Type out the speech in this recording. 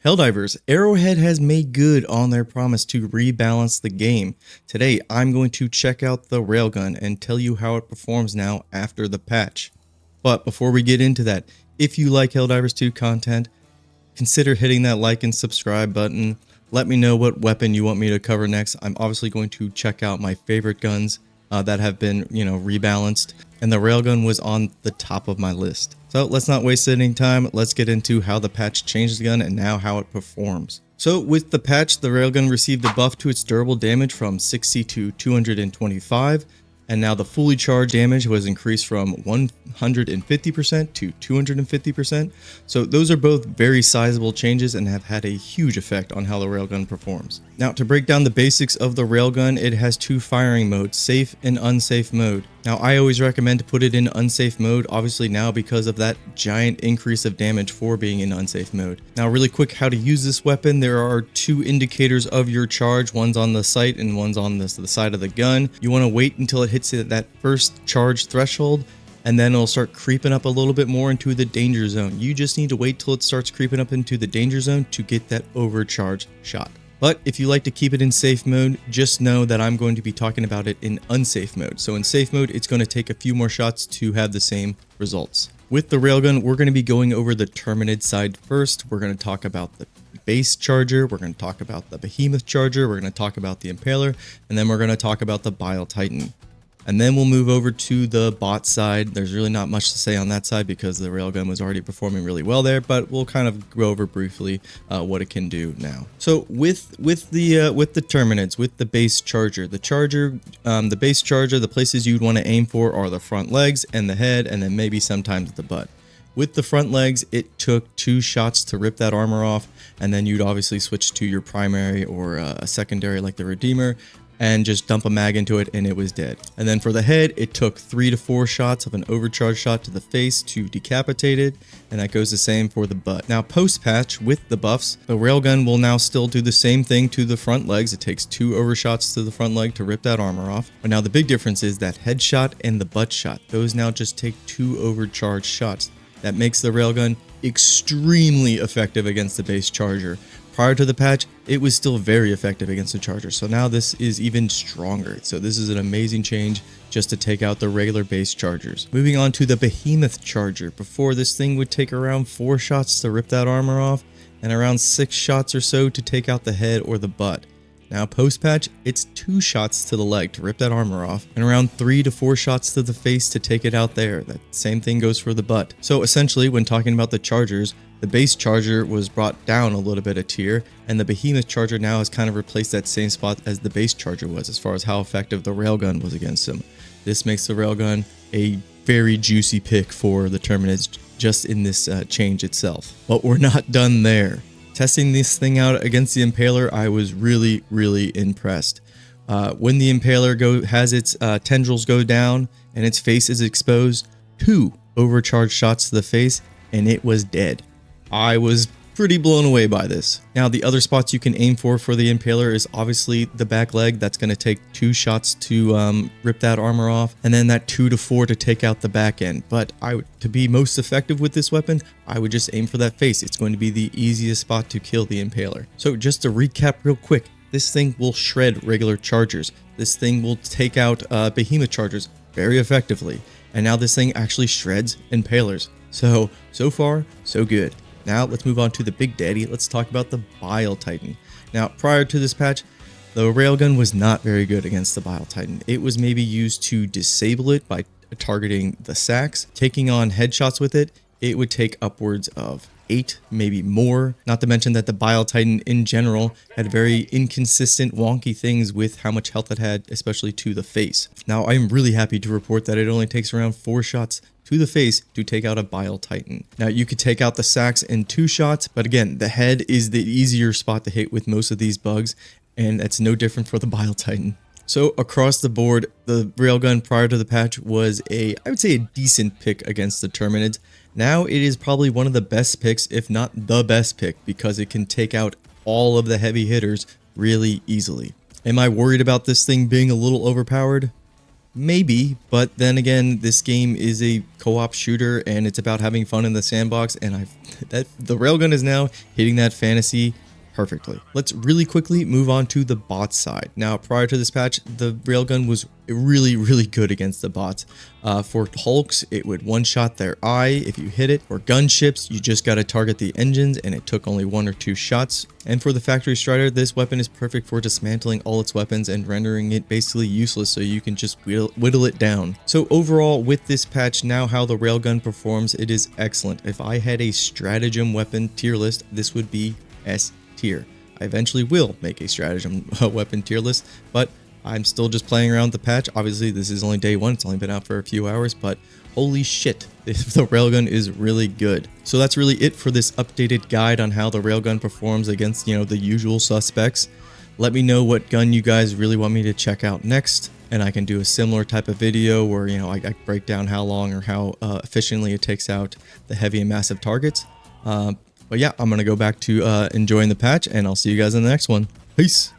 Helldivers, Arrowhead has made good on their promise to rebalance the game. Today, I'm going to check out the Railgun and tell you how it performs now after the patch. But before we get into that, if you like Helldivers 2 content, consider hitting that like and subscribe button. Let me know what weapon you want me to cover next. I'm obviously going to check out my favorite guns that have been, rebalanced. And the Railgun was on the top of my list. So let's not waste any time. Let's get into how the patch changed the gun and now how it performs. So with the patch, the Railgun received a buff to its durable damage from 60 to 225. And now the fully charged damage was increased from 150% to 250%. So those are both very sizable changes and have had a huge effect on how the Railgun performs. Now to break down the basics of the Railgun, it has two firing modes, safe and unsafe mode. Now I always recommend to put it in unsafe mode, obviously now because of that giant increase of damage for being in unsafe mode. Now really quick, how to use this weapon. There are two indicators of your charge. One's on the sight and one's on the side of the gun. You want to wait until it hits that first charge threshold, and then it'll start creeping up a little bit more into the danger zone. You just need to wait till it starts creeping up into the danger zone to get that overcharged shot. But if you like to keep it in safe mode, just know that I'm going to be talking about it in unsafe mode. So in safe mode, it's going to take a few more shots to have the same results. With the Railgun, we're going to be going over the Terminid side first. We're going to talk about the base charger, we're going to talk about the Behemoth charger, we're going to talk about the Impaler, and then we're going to talk about the Bile Titan. And then we'll move over to the bot side. There's really not much to say on that side because the Railgun was already performing really well there, but we'll kind of go over briefly what it can do now. So with the Terminids, with the base charger, the base charger, the places you'd want to aim for are the front legs and the head, and then maybe sometimes the butt. With the front legs, it took 2 shots to rip that armor off, and then you'd obviously switch to your primary or a secondary like the Redeemer, and just dump a mag into it and it was dead. And then for the head, it took 3 to 4 shots of an overcharged shot to the face to decapitate it, and that goes the same for the butt. Now post-patch with the buffs, the Railgun will now still do the same thing to the front legs. It takes 2 overshots to the front leg to rip that armor off. But now the big difference is that headshot and the butt shot. Those now just take 2 overcharged shots. That makes the Railgun extremely effective against the base charger. Prior to the patch, it was still very effective against the charger, so now this is even stronger. So this is an amazing change just to take out the regular base chargers. Moving on to the Behemoth charger. Before, this thing would take around 4 shots to rip that armor off, and around 6 shots or so to take out the head or the butt. Now post-patch, it's 2 shots to the leg to rip that armor off, and around 3 to 4 shots to the face to take it out there. That same thing goes for the butt. So essentially, when talking about the chargers, the base charger was brought down a little bit a tier, and the Behemoth charger now has kind of replaced that same spot as the base charger was as far as how effective the Railgun was against him. This makes the Railgun a very juicy pick for the Terminids just in this change itself. But we're not done there. Testing this thing out against the Impaler, I was really impressed. When the Impaler has its tendrils go down and its face is exposed, 2 overcharged shots to the face, and it was dead. I was pretty blown away by this. Now the other spots you can aim for the Impaler is obviously the back leg. That's going to take 2 shots to rip that armor off, and then that 2 to 4 to take out the back end. But to be most effective with this weapon, I would just aim for that face. It's going to be the easiest spot to kill the Impaler. So just to recap real quick, this thing will shred regular chargers. This thing will take out Behemoth chargers very effectively. And now this thing actually shreds Impalers. So far, so good. Now let's move on to the big daddy. Let's talk about the Bile Titan. Now prior to this patch, the Railgun was not very good against the Bile Titan. It was maybe used to disable it by targeting the sacks. Taking on headshots with it, it would take upwards of 8, maybe more. Not to mention that the Bile Titan in general had very inconsistent, wonky things with how much health it had, especially to the face. Now I'm really happy to report that it only takes around 4 shots to the face to take out a Bile Titan. Now you could take out the sacks in 2 shots, but again, the head is the easier spot to hit with most of these bugs, and that's no different for the Bile Titan. So across the board, the Railgun prior to the patch was I would say a decent pick against the Terminids. Now it is probably one of the best picks, if not the best pick, because it can take out all of the heavy hitters really easily. Am I worried about this thing being a little overpowered? Maybe, but then again, this game is a co-op shooter and it's about having fun in the sandbox, and the railgun is now hitting that fantasy perfectly. Let's really quickly move on to the bot side. Now, prior to this patch, the railgun was really good against the bots. For hulks, it would one-shot their eye if you hit it. For gunships, you just got to target the engines and it took only 1 or 2 shots. And for the factory strider, this weapon is perfect for dismantling all its weapons and rendering it basically useless, so you can just whittle it down. So overall, with this patch, now how the railgun performs, it is excellent. If I had a stratagem weapon tier list, this would be S tier. I eventually will make a stratagem weapon tier list, but I'm still just playing around with the patch. Obviously, this is only day 1. It's only been out for a few hours, but holy shit, the railgun is really good. So that's really it for this updated guide on how the railgun performs against, the usual suspects. Let me know what gun you guys really want me to check out next, and I can do a similar type of video where, I break down how long or how efficiently it takes out the heavy and massive targets. But yeah, I'm going to go back to enjoying the patch, and I'll see you guys in the next one. Peace!